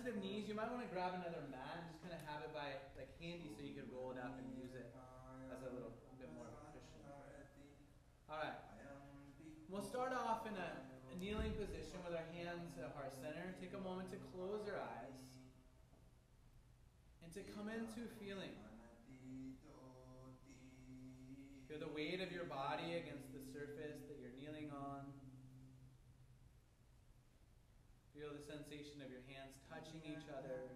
sensitive knees, you might want to grab another mat and just kind of have it by like handy so you can roll it up and use it as a little bit more of a cushion. All right. We'll start off in a kneeling position with our hands at heart center. Take a moment to close your eyes and to come into feeling. Feel the weight of your body against the surface that you're kneeling on. Feel the sensation of your hands touching each other.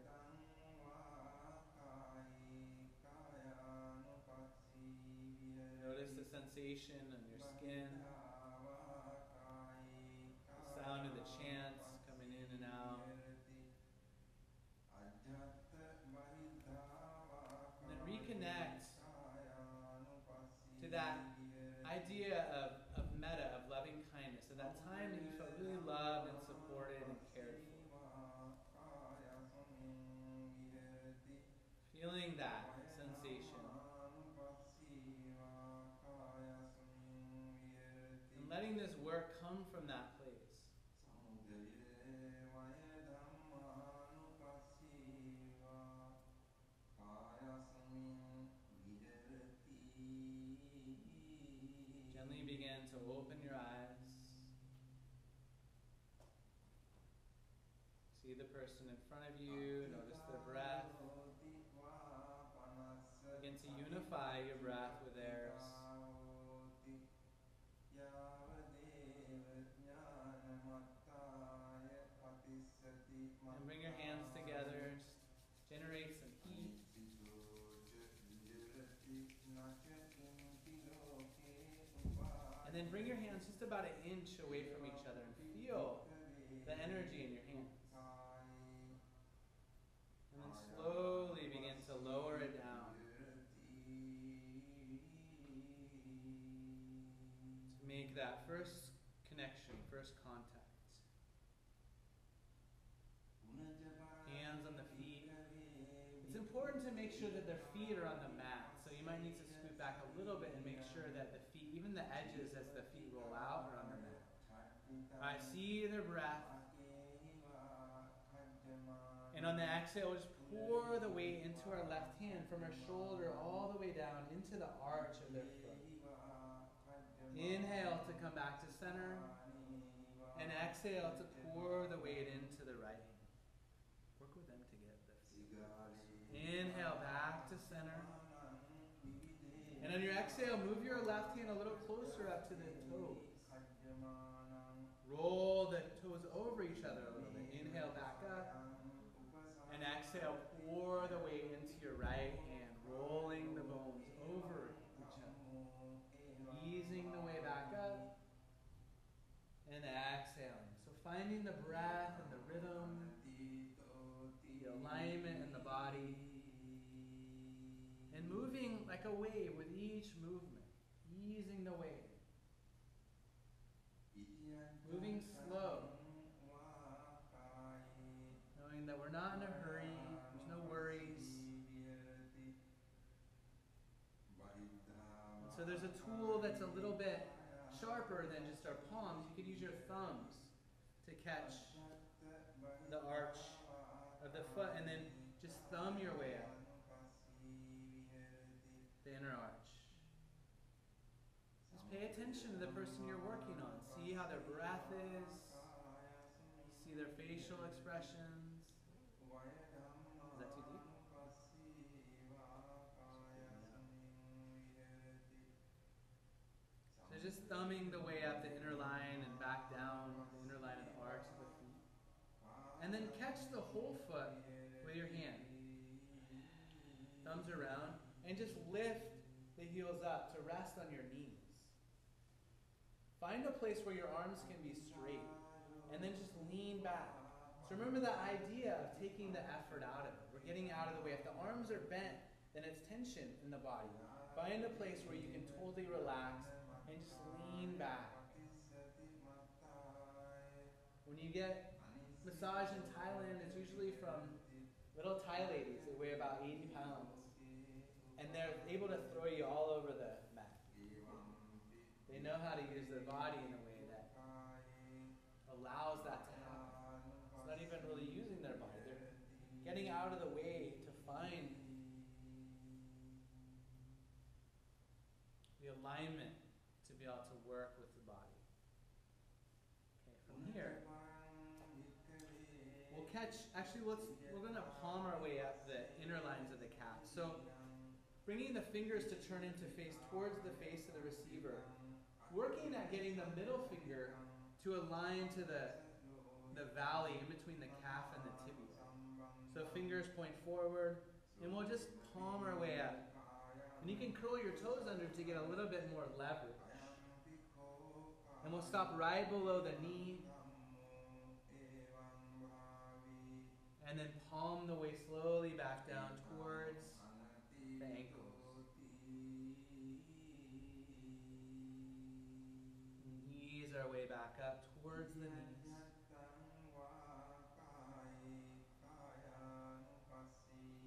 Notice the sensation on your skin. The sound of the chants coming in and out. And then reconnect to that idea of metta, of loving kindness, of that time that you felt really loved and supported and cared for. Feeling that sensation. And letting this work come from that place. Gently begin to open your eyes. See the person in front of you. Notice their breath. Begin to unify your breath with theirs. And bring your hands together. Just generate some heat. And then bring your hands just about an inch away from each other and feel the energy in your hands. And then slowly begin to lower it down. To make that first connection, first contact. Hands on the feet. It's important to make sure that their feet are on the mat. So you might need to scoot back a little bit and make sure that the feet, even the edges as the feet roll out, are on the mat. Alright, see their breath. And on the exhale, just pour the weight into our left hand from our shoulder all the way down into the arch of their foot. Inhale to come back to center. And exhale to pour the weight into the right hand. Work with them to get this. Inhale back to center. And on your exhale, move your left hand a little closer up to the toes. Roll the toes over each other a little bit. Inhale back up. And exhale, pour the weight into your right hand, rolling the bones over each other. Easing the way back up. And exhaling. So finding the breath and the rhythm, the alignment in the body. And moving like a wave with each movement. Easing the wave. Moving slow. Knowing that we're not in a hurry. There's no worries. And so there's a tool that's a little bit sharper than just our palms. You could use your thumbs to catch the arch of the foot and then just thumb your way up the inner arch. Just pay attention to the person you're working on. See how their breath is. See their facial expressions. Is that too deep? So just thumbing the way up the inner line and back down the inner line of the arch of the feet. And then catch the whole foot with your hand. Thumbs around. And just lift the heels up to rest on your knees. Find a place where your arms can be straight. And then just lean back. So remember the idea of taking the effort out of it. We're getting out of the way. If the arms are bent, then it's tension in the body. Find a place where you can totally relax and just lean back. When you get massage in Thailand, it's usually from little Thai ladies. They weigh about 80 pounds. And they're able to throw you all over the mat. They know how to use their body in a way that allows that to happen. It's not even really using their body. actually, we're going to palm our way up the inner lines of the calf. So bringing the fingers to turn into face towards the face of the receiver. Working at getting the middle finger to align to the valley in between the calf and the tibia. So fingers point forward, and we'll just palm our way up. And you can curl your toes under to get a little bit more leverage. And we'll stop right below the knee. And then palm the way slowly back down towards the ankles. Ease our way back up towards the knees.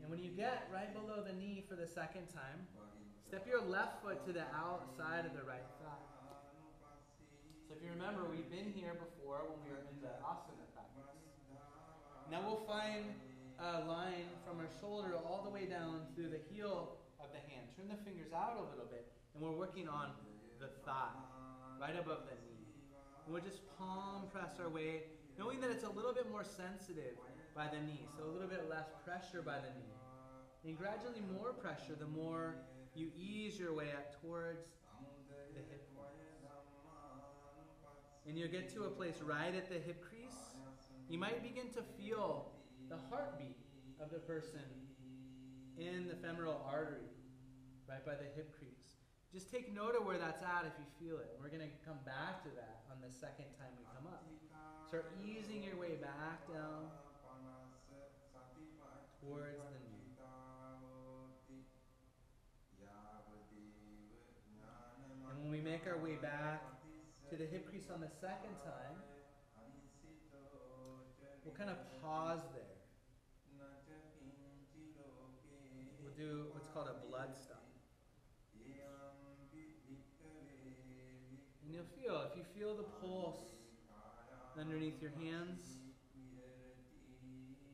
And when you get right below the knee for the second time, step your left foot to the outside of the right thigh. So if you remember, we've been here before when we were in the asana practice. Now we'll find a line from our shoulder all the way down through the heel of the hand. Turn the fingers out a little bit, and we're working on the thigh, right above the knee. And we'll just palm press our way, knowing that it's a little bit more sensitive by the knee, so a little bit less pressure by the knee. And gradually more pressure the more you ease your way up towards the hip crease. And you'll get to a place right at the hip crease. You might begin to feel the heartbeat of the person in the femoral artery, right by the hip crease. Just take note of where that's at if you feel it. We're going to come back to that on the second time we come up. Start easing your way back down towards the knee. And when we make our way back to the hip crease on the second time, we'll kind of pause there. We'll do what's called a blood stop. And you'll feel, if you feel the pulse underneath your hands,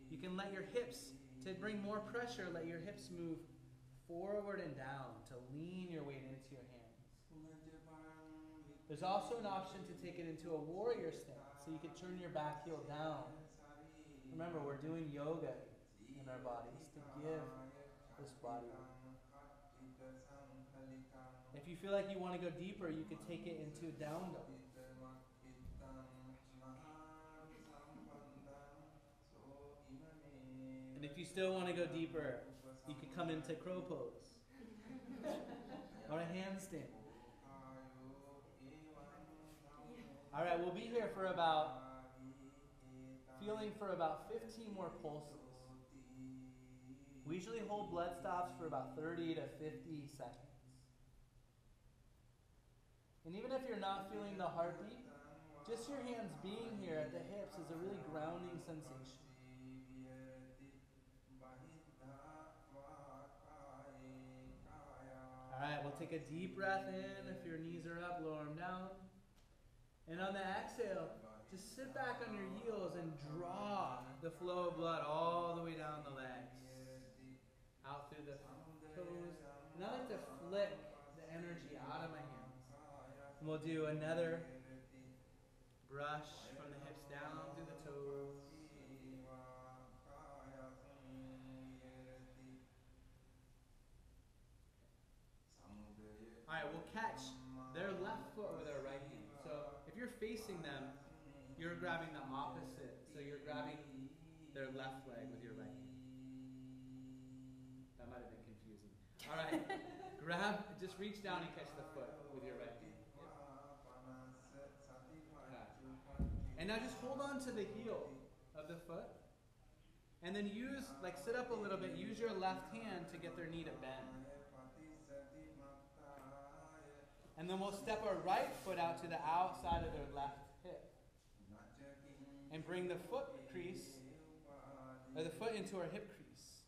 you can let your hips, to bring more pressure, let your hips move forward and down to lean your weight into your hands. There's also an option to take it into a warrior stance, so you can turn your back heel down. Remember, we're doing yoga in our bodies to give this body weight. If you feel like you want to go deeper, you could take it into down dog. And if you still want to go deeper, you could come into crow pose or a handstand. All right, we'll be here for feeling for about 15 more pulses. We usually hold blood stops for about 30 to 50 seconds. And even if you're not feeling the heartbeat, just your hands being here at the hips is a really grounding sensation. All right, we'll take a deep breath in. If your knees are up, lower them down. And on the exhale, just sit back on your heels and draw the flow of blood all the way down the legs. Out through the toes. And I like to flick the energy out of my hands. And we'll do another brush from the hips down through the toes. All right, we'll catch their left foot with our right hand. So if you're facing them, you're grabbing the opposite. So you're grabbing their left leg with your right hand. That might have been confusing. All right, just reach down and catch the foot with your right hand. And now just hold on to the heel of the foot. And then sit up a little bit, use your left hand to get their knee to bend. And then we'll step our right foot out to the outside of their left hip. And bring the foot into our hip crease.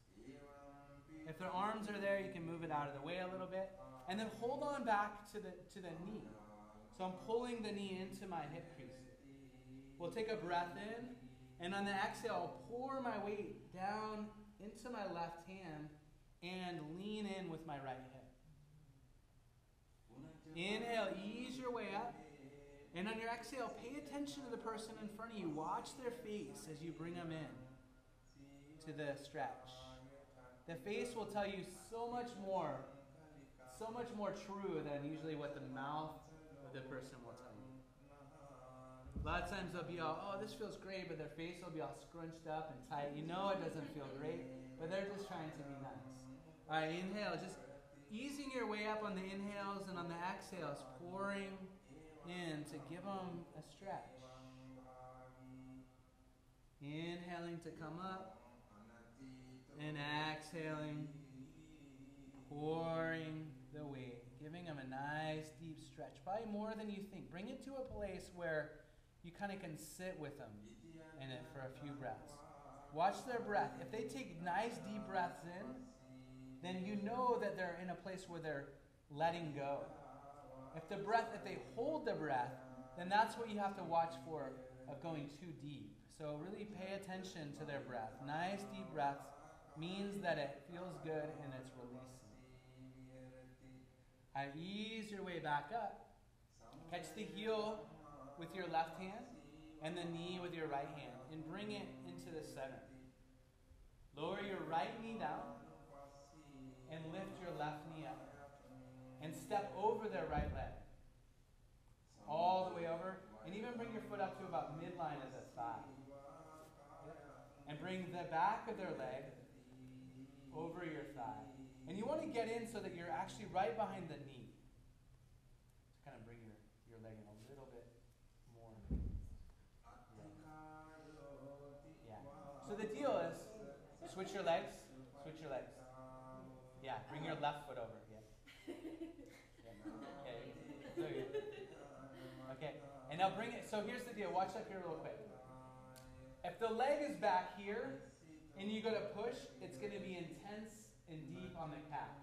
If their arms are there, you can move it out of the way a little bit. And then hold on back to the knee. So I'm pulling the knee into my hip crease. We'll take a breath in. And on the exhale, I'll pour my weight down into my left hand and lean in with my right hip. Inhale, ease your way up. And on your exhale, pay attention to the person in front of you. Watch their face as you bring them in. to the stretch. The face will tell you so much more true than usually what the mouth of the person will tell you. A lot of times they'll be all, oh, this feels great, but their face will be all scrunched up and tight. You know it doesn't feel great, but they're just trying to be nice. All right, inhale, just easing your way up on the inhales and on the exhales, pouring in to give them a stretch. Inhaling to come up and exhaling, pouring the weight, giving them a nice deep stretch, probably more than you think. Bring it to a place where you kind of can sit with them in it for a few breaths. Watch their breath. If they take nice deep breaths in, then you know that they're in a place where they're letting go. If they hold the breath, then that's what you have to watch for of going too deep. So really pay attention to their breath. Nice deep breaths means that it feels good and it's releasing. Ease your way back up. Catch the heel with your left hand and the knee with your right hand and bring it into the center. Lower your right knee down and lift your left knee up. And step over their right leg. All the way over. And even bring your foot up to about midline of the thigh. And bring the back of their leg over your thigh. And you want to get in so that you're actually right behind the knee. Just kind of bring your leg in a little bit more. Yeah. So the deal is, switch your legs. Switch your legs. Yeah, bring your left foot over. Yeah. Okay. And now bring it. So here's the deal. Watch up here real quick. If the leg is back here and you go to push, it's going to be intense and deep on the calf.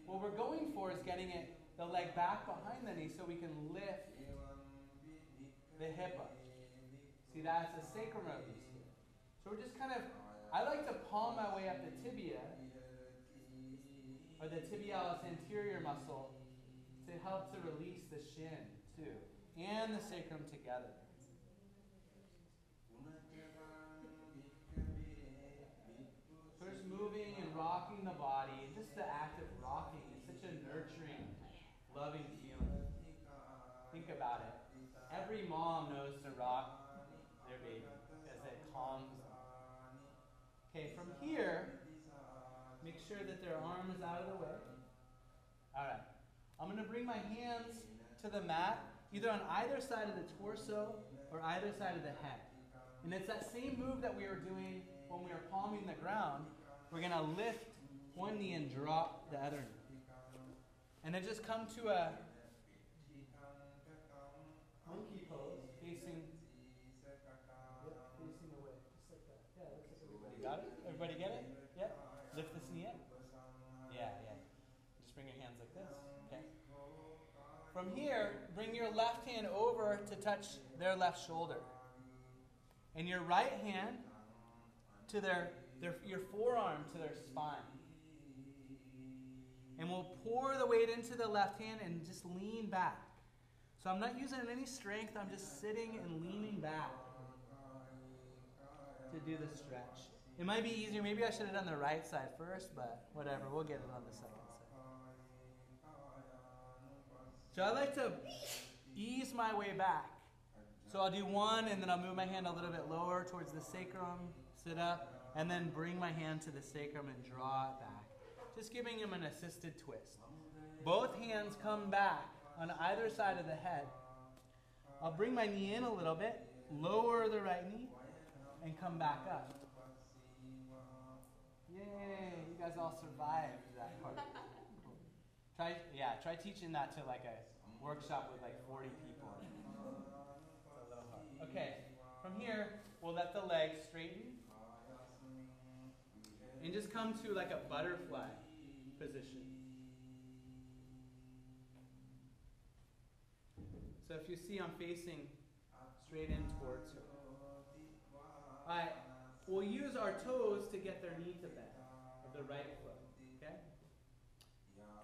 What we're going for is getting the leg back behind the knee so we can lift the hip up. See, that's a sacrum release here. So we're just kind of, I like to palm my way up the tibia, or the tibialis anterior muscle, to help to release the shin too, and the sacrum together. So just moving and rocking the body, just the act of rocking is such a nurturing, loving feeling. Think about it. Every mom knows to rock their baby because it calms them. Okay, from here, make sure that their arm is out of the way. All right. I'm going to bring my hands to the mat, either on either side of the torso or either side of the head. And it's that same move that we were doing when we were palming the ground. We're going to lift one knee and drop the other knee. And then just come to a monkey pose, facing away, just like that. Yeah, looks like everybody got it? Everybody get it? Yeah? Lift this knee up. Yeah. Just bring your hands like this. Okay. From here, bring your left hand over to touch their left shoulder. And your right hand to your forearm to their spine. And we'll pour the weight into the left hand and just lean back. So I'm not using any strength, I'm just sitting and leaning back to do the stretch. It might be easier, maybe I should have done the right side first, but whatever, we'll get it on the second side. So I like to ease my way back. So I'll do one, and then I'll move my hand a little bit lower towards the sacrum, sit up, and then bring my hand to the sacrum and draw it back. Just giving him an assisted twist. Both hands come back on either side of the head. I'll bring my knee in a little bit, lower the right knee, and come back up. Yay, you guys all survived that part. Try teaching that to like a workshop with like 40 people. It's a little hard. Okay, from here, we'll let the legs straighten. And just come to like a butterfly position. So if you see, I'm facing straight in towards her. Alright, we'll use our toes to get their knee to bend, of the right foot, okay?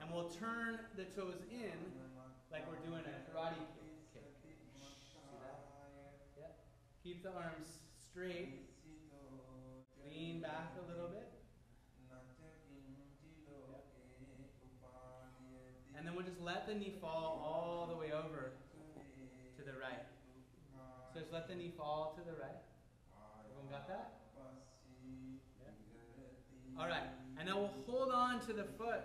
And we'll turn the toes in like we're doing a karate kick. See that? Yeah. Keep the arms straight. Lean lean back a little bit. And then we'll just let the knee fall all the way over to the right. So just let the knee fall to the right. Everyone got that? Yeah. All right. And now we'll hold on to the foot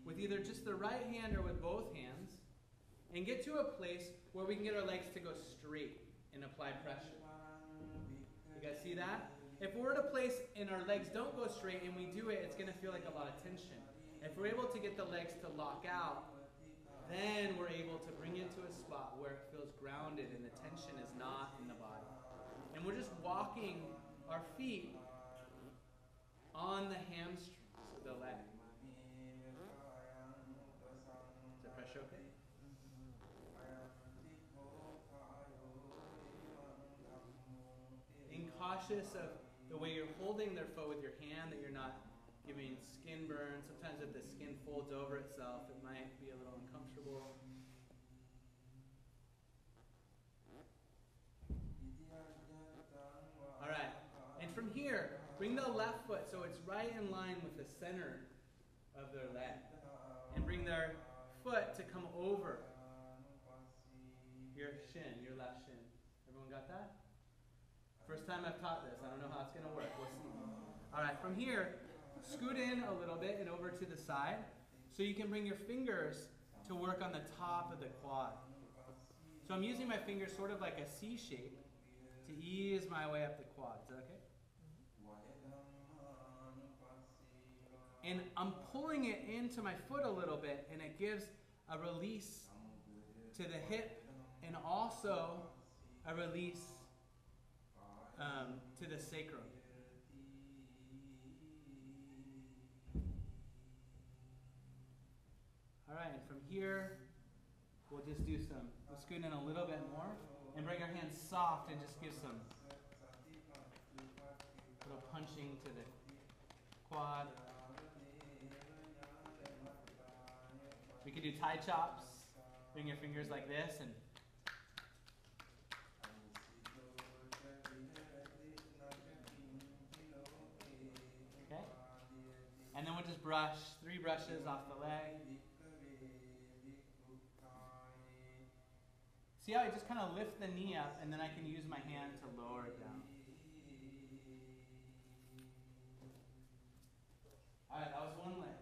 with either just the right hand or with both hands and get to a place where we can get our legs to go straight and apply pressure. You guys see that? If we're at a place and our legs don't go straight and we do it, it's going to feel like a lot of tension. If we're able to get the legs to lock out, then we're able to bring it to a spot where it feels grounded and the tension is not in the body. And we're just walking our feet on the hamstrings of the leg. Is the pressure okay? Being cautious of the way you're holding their foot with your hand, that you're not giving skin burn. Sometimes if the skin folds over itself, it might be a little uncomfortable. All right, and from here, bring the left foot so it's right in line with the center of their leg. And bring their foot to come over your shin, your left shin. Everyone got that? First time I've taught this. I don't know how it's going to work. We'll see. All right, from here, scoot in a little bit and over to the side so you can bring your fingers to work on the top of the quad. So I'm using my fingers sort of like a C shape to ease my way up the quad. Is that okay? And I'm pulling it into my foot a little bit, and it gives a release to the hip and also a release to the sacrum. All right, and from here, we'll just do we'll scoot in a little bit more and bring our hands soft and just give some little punching to the quad. We could do Thai chops. Bring your fingers like this and okay. And then we'll just brush 3 brushes off the leg. See how I just kind of lift the knee up and then I can use my hand to lower it down. All right, that was 1 leg.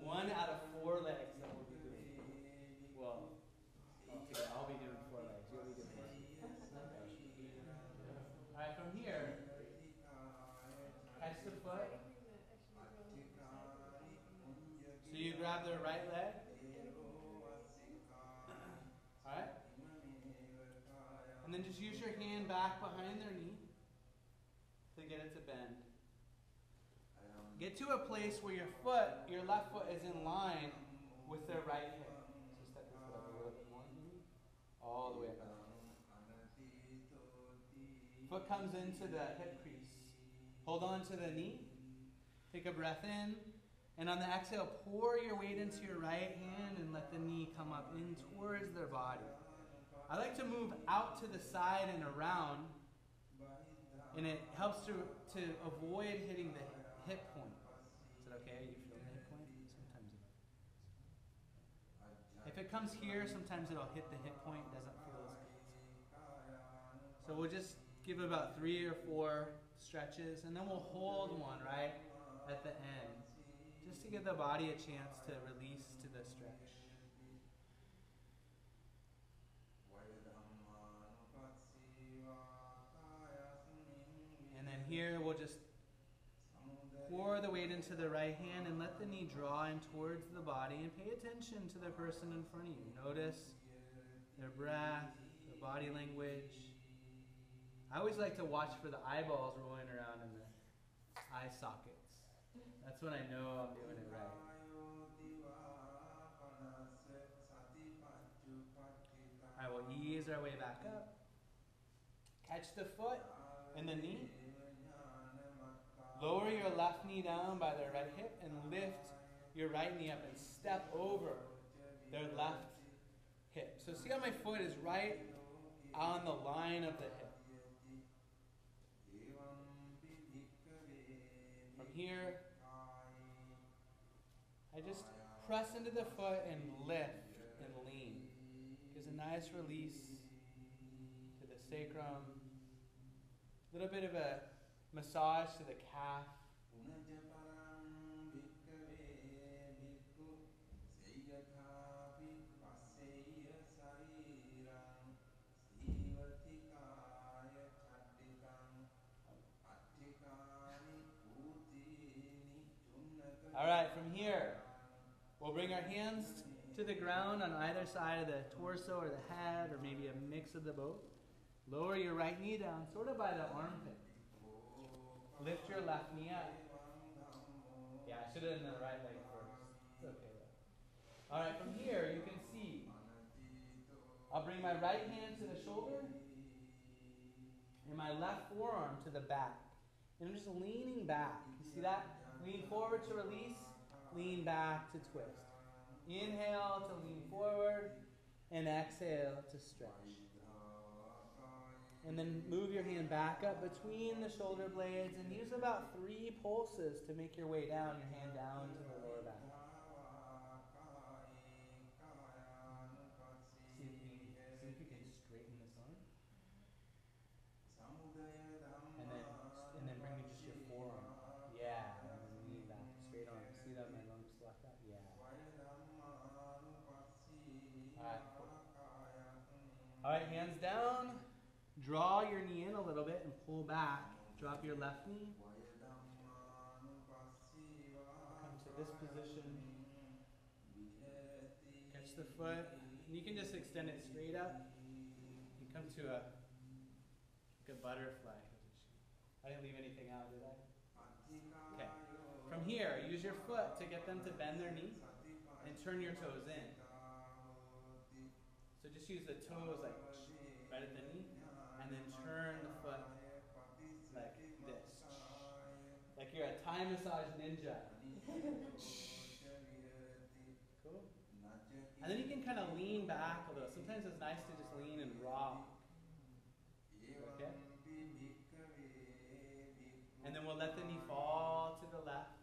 1 out of 4 legs that we'll be doing. Well, okay, I'll be doing 4 legs. You'll be doing 4 legs. All right, from here, catch the foot. So you grab the right leg. All right. And then just use your hand back behind their knee to get it to bend. Get to a place where your left foot is in line with their right hip. So step your foot up a little bit more. All the way up. Foot comes into the hip crease. Hold on to the knee. Take a breath in. And on the exhale, pour your weight into your right hand and let the knee come up in towards their body. I like to move out to the side and around. And it helps to avoid hitting the hip point. Is it okay? You feel the hip point? Sometimes it. If it comes here, sometimes it'll hit the hip point. It doesn't feel as good. So we'll just give about 3 or 4 stretches, and then we'll hold one right at the end, just to give the body a chance to release to the stretch. And then here we'll just pour the weight into the right hand and let the knee draw in towards the body, and pay attention to the person in front of you. Notice their breath, their body language. I always like to watch for the eyeballs rolling around in the eye sockets. That's when I know I'm doing it right. All right, we'll ease our way back up. Catch the foot and the knee. Lower your left knee down by their right hip and lift your right knee up and step over their left hip. So see how my foot is right on the line of the hip. here, I just press into the foot and lift and lean. Gives a nice release to the sacrum. A little bit of a massage to the calf. All right, from here, we'll bring our hands to the ground on either side of the torso or the head, or maybe a mix of the both. Lower your right knee down, sort of by the armpit. Lift your left knee up. Yeah, I should have done the right leg first. It's okay though. All right, from here, you can see, I'll bring my right hand to the shoulder and my left forearm to the back. And I'm just leaning back. You see that? Lean forward to release, lean back to twist. Inhale to lean forward, and exhale to stretch. And then move your hand back up between the shoulder blades and use about 3 pulses to make your way down, your hand down to the lower back. See if you can straighten this arm. And then bring just your forearm. Yeah, and then lean back. Straight arm. See that my lunge locked up? Yeah. Alright, cool. Alright, hands down. Draw your knee in a little bit and pull back. Drop your left knee. Come to this position. Catch the foot. You can just extend it straight up. You come to a butterfly. I didn't leave anything out, did I? Okay. From here, use your foot to get them to bend their knee and turn your toes in. So just use the toes like right at the knee and then turn the foot like this. Like you're a Thai massage ninja. Cool. And then you can kind of lean back a little. Sometimes it's nice to just lean and rock. Okay? And then we'll let the knee fall to the left.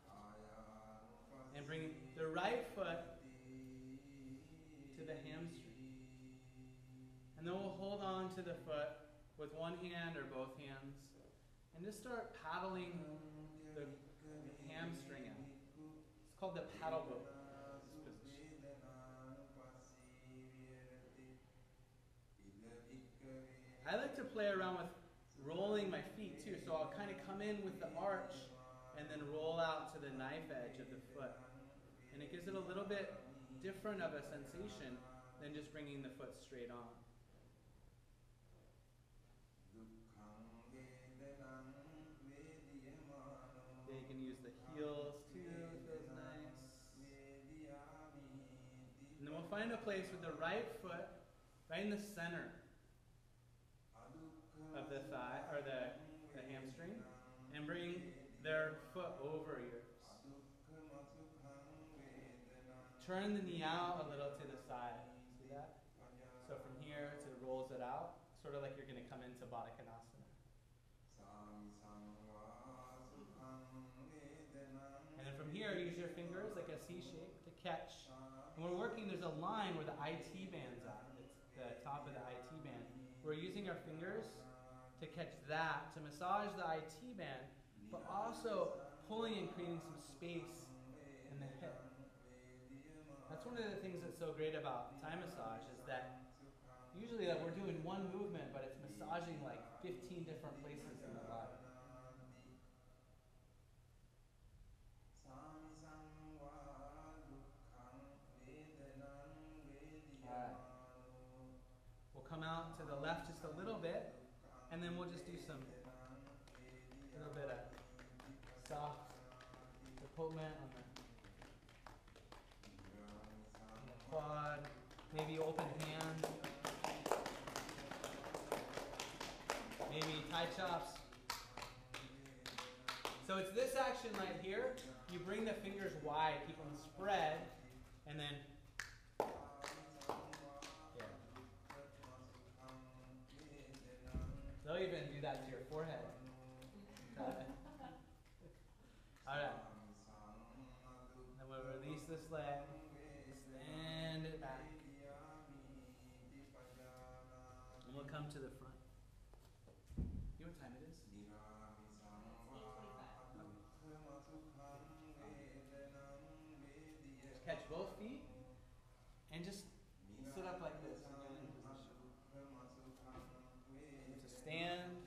And bring the right foot to the hamstring. And then we'll hold on to the foot with one hand or both hands. And just start paddling the hamstring out. It's called the paddleboat. I like to play around with rolling my feet too, so I'll kind of come in with the arch and then roll out to the knife edge of the foot. And it gives it a little bit different of a sensation than just bringing the foot straight on. Yeah, you can use the heels too, it feels nice. And then we'll find a place with the right foot right in the center of the thigh, or the hamstring, and bring their foot over yours. Turn the knee out a little to the side. See that? So from here to rolls it out, sort of like you're going to come into Baddha Konasana. And then from here, use your fingers like a C shape to catch. And when we're working, there's a line where the IT band's at. It's the top of the IT band. We're using our fingers to catch that, to massage the IT band, but also pulling and creating some space in the hip. That's one of the things that's so great about Thai massage is that usually that we're doing one movement, but it's massaging like 15 different places in the body. Alright. We'll come out to the left just a little bit. And then we'll just do some little bit of soft tapotement on the quad, maybe open hand, maybe Thai chops. So it's this action right here. You bring the fingers wide, keep them spread, and then they'll even do that to your forehead. Alright. this leg. Extend it back. And we'll come to the front. You know what time it is? Just catch both feet and just sit up like this. To stand.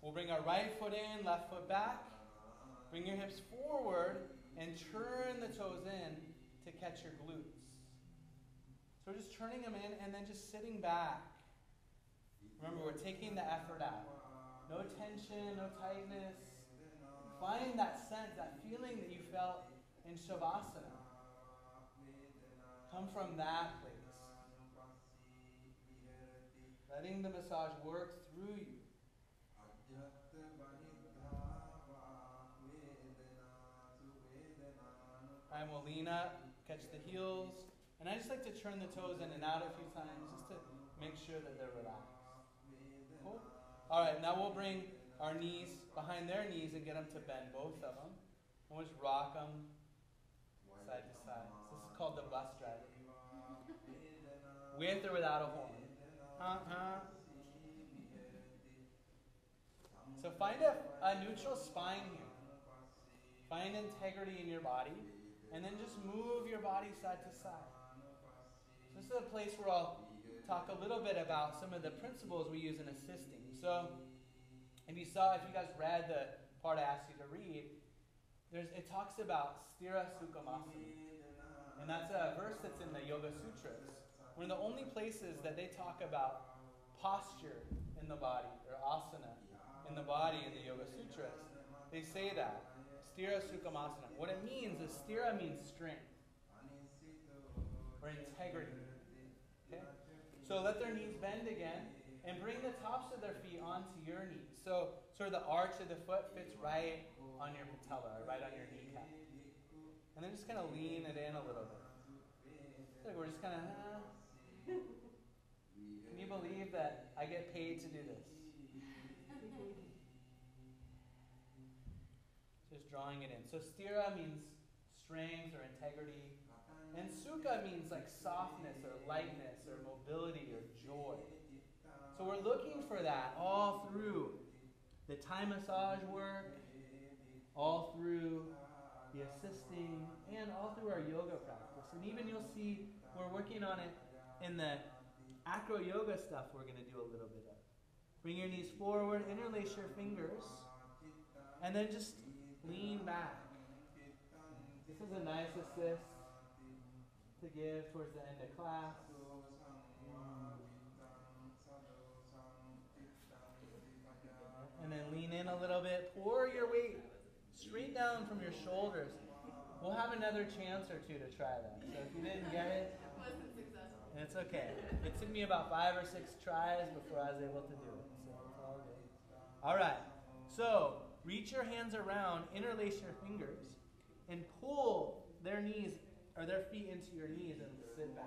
We'll bring our right foot in, left foot back. Bring your hips forward and turn the toes in to catch your glutes. So we're just turning them in and then just sitting back. Remember, we're taking the effort out. No tension, no tightness. Find that sense, that feeling that you felt in Shavasana. Come from that place. Letting the massage work through you. And we'll lean up, catch the heels. And I just like to turn the toes in and out a few times just to make sure that they're relaxed. Cool? All right, now we'll bring our knees behind their knees and get them to bend, both of them. And we'll just rock them side to side. So this is called the bus driver. With or without a horn. So find a neutral spine here. Find integrity in your body. And then just move your body side to side. This is a place where I'll talk a little bit about some of the principles we use in assisting. So, if you guys read the part I asked you to read, it talks about stira sukhamasana. And that's a verse that's in the Yoga Sutras. One of the only places that they talk about posture in the body, or asana in the body in the Yoga Sutras. They say that. Stira sukhamasana. What it means is stira means strength or integrity. Okay? So let their knees bend again and bring the tops of their feet onto your knees. So sort of the arch of the foot fits right on your patella, right on your kneecap. And then just kind of lean it in a little bit. Look, we're just kind of, can you believe that I get paid to do this? Just drawing it in. So stira means strength or integrity. And sukha means like softness or lightness or mobility or joy. So we're looking for that all through the Thai massage work, all through the assisting, and all through our yoga practice. And even you'll see we're working on it in the acro yoga stuff we're going to do a little bit of. Bring your knees forward, interlace your fingers, and then just lean back. This is a nice assist to give towards the end of class. And then lean in a little bit. Pour your weight straight down from your shoulders. We'll have another chance or two to try that. So if you didn't get it, wasn't successful. It's okay. It took me about 5 or 6 tries before I was able to do it. So it's all good. All right. So reach your hands around, interlace your fingers, and pull their knees or their feet into your knees and sit back.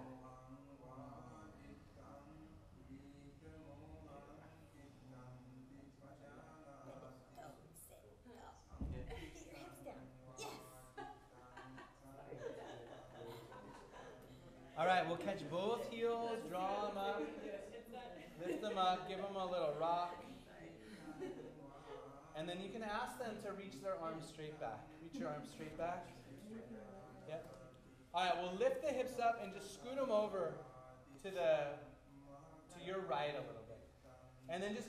All right, we'll catch both heels, draw them up, lift them up, give them a little rock. And then you can ask them to reach their arms straight back. Reach your arms straight back. Yep. All right, we'll lift the hips up and just scoot them over to your right a little bit. And then just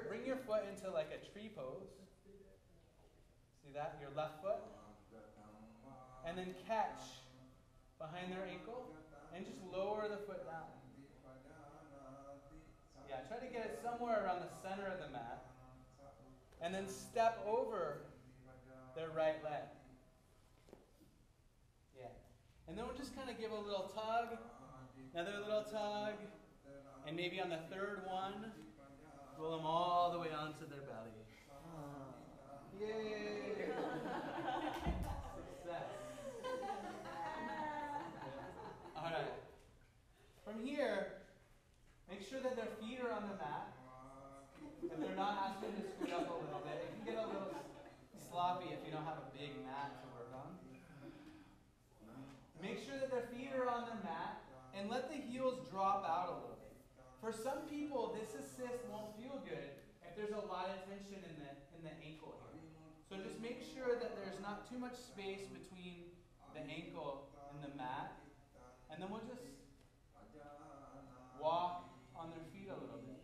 bring your foot into like a tree pose. See that? Your left foot. And then catch behind their ankle. And just lower the foot down. Yeah, try to get it somewhere around the center of the mat. And then step over their right leg. Yeah. And then we'll just kind of give a little tug. Another little tug. And maybe on the third one, roll them all the way onto their belly. Yay! Success. All right. From here, make sure that their feet are on the mat. If they're not, ask them to scoot up a little bit. It can get a little sloppy if you don't have a big mat to work on. and let the heels drop out a little bit. For some people, this assist won't feel good if there's a lot of tension in the ankle here. So just make sure that there's not too much space between the ankle and the mat. And then we'll just walk on their feet a little bit.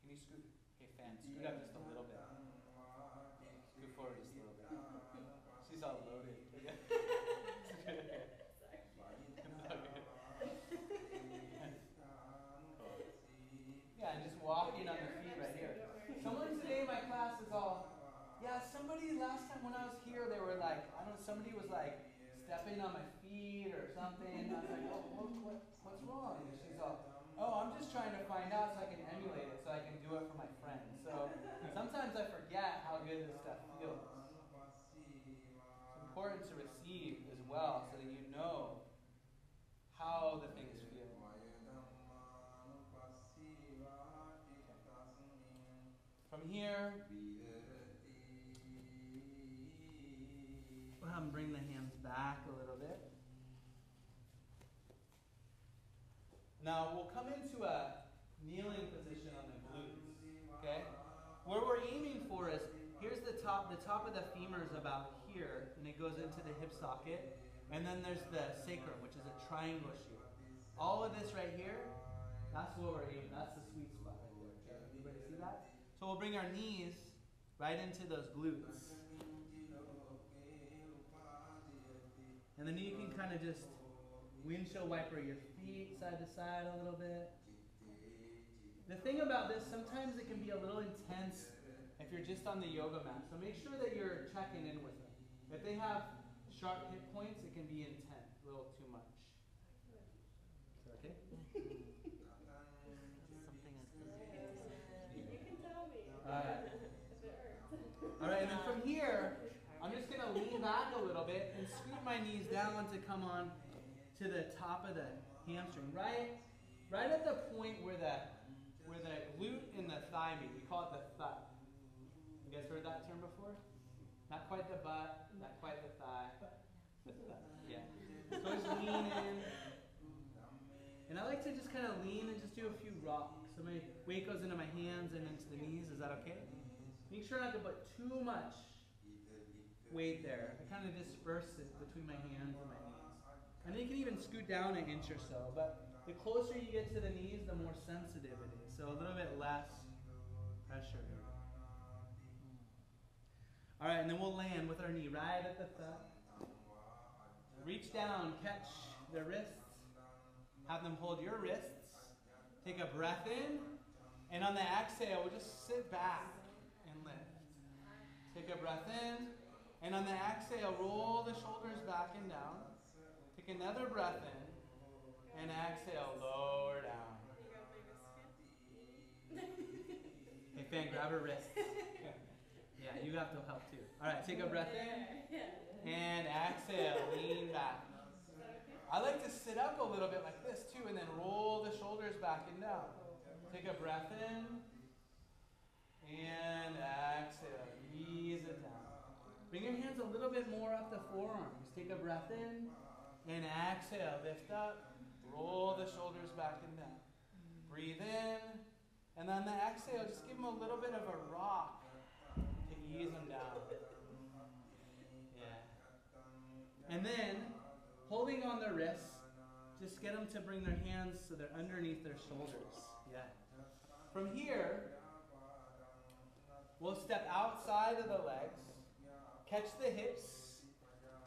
Can you scoot? Okay, fan, scoot up just a little bit. Scoot forward just a little bit. She's all loaded. Yeah, and just walking on the feet right here. Someone today in my class is all, yeah, somebody last time when I was here, they were like, I don't know, somebody was like stepping on my feet or something. And I was like, oh, what's wrong? And she's all, oh, I'm just trying to find out so I can emulate it, so I can do it for my friends. So sometimes I forget how good this stuff feels. It's important to receive as well so that you know how the things feel. From here, we'll have them bring the hands back a little bit. Now we'll come into a kneeling position on the glutes. Okay? Where we're aiming for is, here's the top of the femur is about here, and it goes into the hip socket. And then there's the sacrum, which is a triangle shape. All of this right here, that's what we're aiming. That's the sweet spot right there. Okay? Everybody see that? So we'll bring our knees right into those glutes. And then you can kind of just windshield wiper your feet side to side a little bit. The thing about this, sometimes it can be a little intense if you're just on the yoga mat. So make sure that you're checking in with them. If they have sharp hip points, it can be intense, a little too much. Okay? All right, and then from here, I'm just going to lean back a little bit and scoot my knees down to come on to the top of the hamstring. Right at the point where the glute and the thigh meet. We call it the thigh. You guys heard that term before? Not quite the butt, not quite the thigh. The thigh. Yeah. So just lean in. And I like to just kind of lean and just do a few rocks. So my weight goes into my hands and into the knees. Is that okay? Make sure not to put too much weight there. I kind of disperse it between my hands and my knees. And then you can even scoot down an inch or so. But the closer you get to the knees, the more sensitive it is. So a little bit less pressure. All right, and then we'll land with our knee right at the thigh. Reach down, catch the wrists. Have them hold your wrists. Take a breath in. And on the exhale, we'll just sit back and lift. Take a breath in. And on the exhale, roll the shoulders back and down. Take another breath in. And exhale, lower down. Hey, fan, grab her wrists. Yeah, you have to help too. All right, take a breath in. And exhale, lean back. I like to sit up a little bit like this too, and then roll the shoulders back and down. Take a breath in. And exhale, ease it down. Bring your hands a little bit more up the forearms. Take a breath in. And exhale, lift up. Roll the shoulders back and down. Breathe in. And on the exhale, just give them a little bit of a rock to ease them down. Yeah. And then, holding on their wrists, just get them to bring their hands so they're underneath their shoulders. Yeah. From here, we'll step outside of the legs, catch the hips,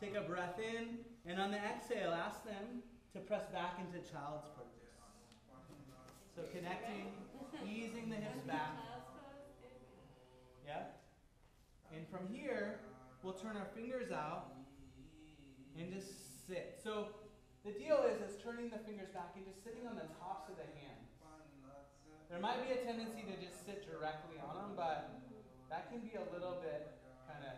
take a breath in, and on the exhale, ask them to press back into child's pose. So connecting, easing the hips back. Yeah? And from here, we'll turn our fingers out and just sit. So the deal is turning the fingers back and just sitting on the tops of the hands. There might be a tendency to just sit directly on them, but that can be a little bit kind of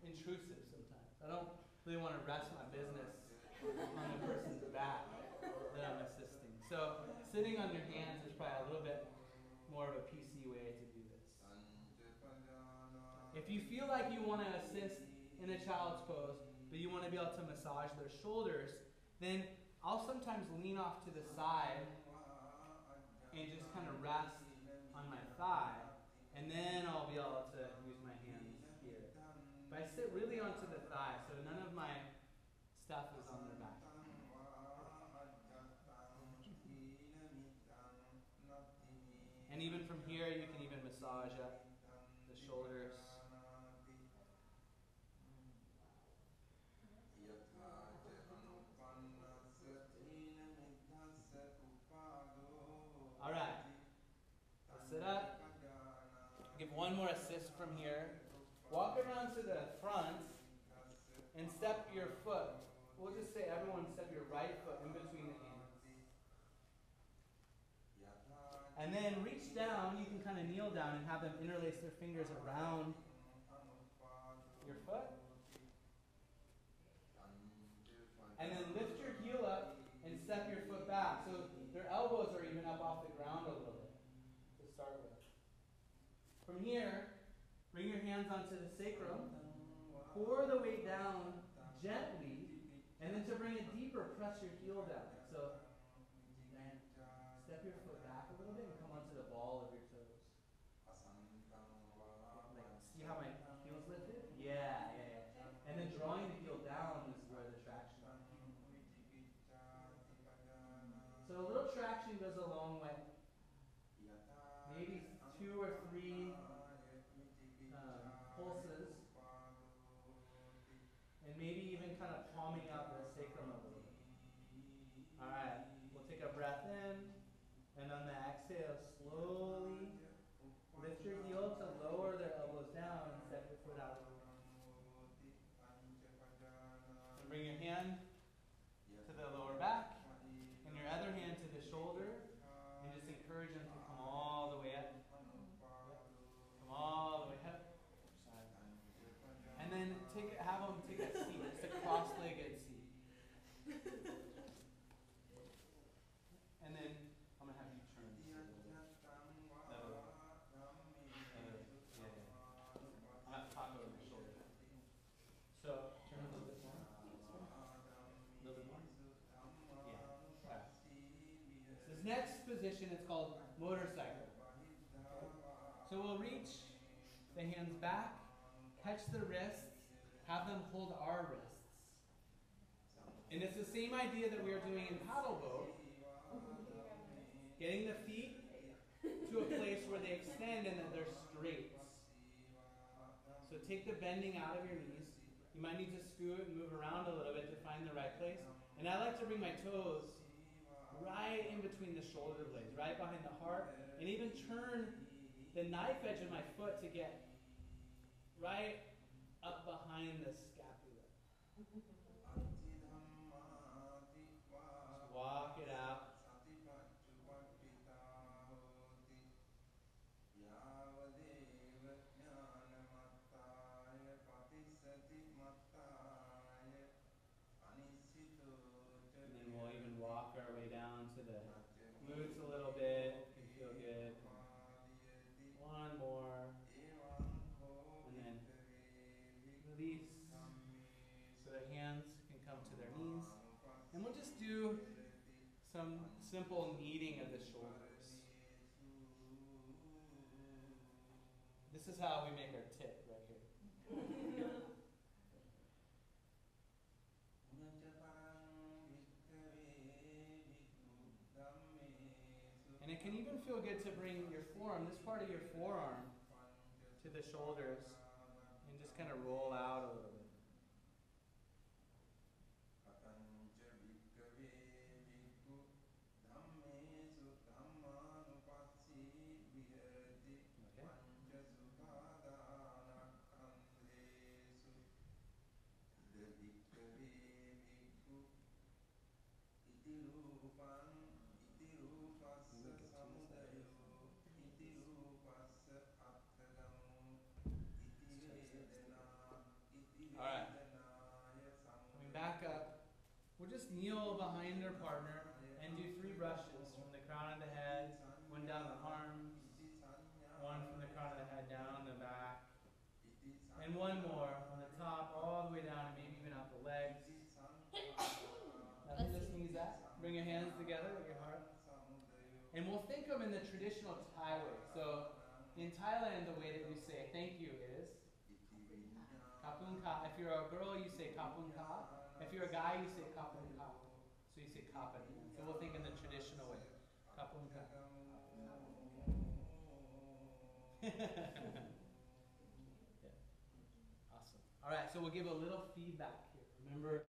intrusive sometimes. I don't really want to rest my business on the person's back that I'm assisting. So sitting on your hands is probably a little bit more of a PC way to do this. If you feel like you want to assist in a child's pose, but you want to be able to massage their shoulders, then I'll sometimes lean off to the side and just kind of rest on my thigh, and then I'll be able to use my hands here. But I sit really onto the thigh, so none of my stuff is on their back. And even from here, you can even massage up the shoulders. All right. Sit up. Give one more assist from here. Walk around to the front and step your foot. We'll just say everyone step your right foot in between the hands. And then reach down. You can kind of kneel down and have them interlace their fingers around your foot. And then lift your heel up and step your foot back. So their elbows are even up off the ground a little bit to start with. From here, bring your hands onto the sacrum. Pour the weight down gently. And then to bring it deeper, press your heel down. So step your foot back a little bit and come onto the ball of your toes. See how my heel's lifted? Yeah. And then drawing the heel down is where the traction is. So a little traction goes a long way. Maybe 2 or 3 pulses. And maybe even kind of palming out the sacrum a little bit. Alright, we'll take a breath in. And on the exhale, slowly lift your heel to lower their elbows down and step your foot out. And bring your hand to the lower back and your other hand to the shoulder, and just encourage them to come all the way up. Come all the way up. And then have them take a seat, just a cross-legged seat. And then I'm going to have you turn. I'm at top over my shoulder. So turn a little bit more. A little bit more. Yeah. Right. This next position is called motorcycle. So we'll reach the hands back, catch the wrists, have them hold our wrists. And it's the same idea that we are doing in paddleboat. Getting the feet to a place where they extend and that they're straight. So take the bending out of your knees. You might need to scoot and move around a little bit to find the right place. And I like to bring my toes right in between the shoulder blades, right behind the heart, and even turn the knife edge of my foot to get right up behind the scapula. Just walk it out. And then we'll even walk our way down to the glutes a little bit. It can feel good. One more. And then release. So the hands can come to their knees. And we'll just do some simple kneading of the shoulders. This is how we make our tip right here. And it can even feel good to bring your forearm, this part of your forearm, to the shoulders and just kind of roll out a little bit. Kneel behind their partner and do 3 brushes from the crown of the head, one down the arms, one from the crown of the head down the back, And we'll think of them in the traditional Thai way. So in Thailand, the way that we say thank you is Kap Khun Krap. If you're a girl, you say Kap Khun Krap. If you're a guy, you say Kap Khun Krap. So you say Kap at the end. So we'll think in the traditional way. Kap Khun Krap. Yeah. Awesome. All right, so we'll give a little feedback here. Remember,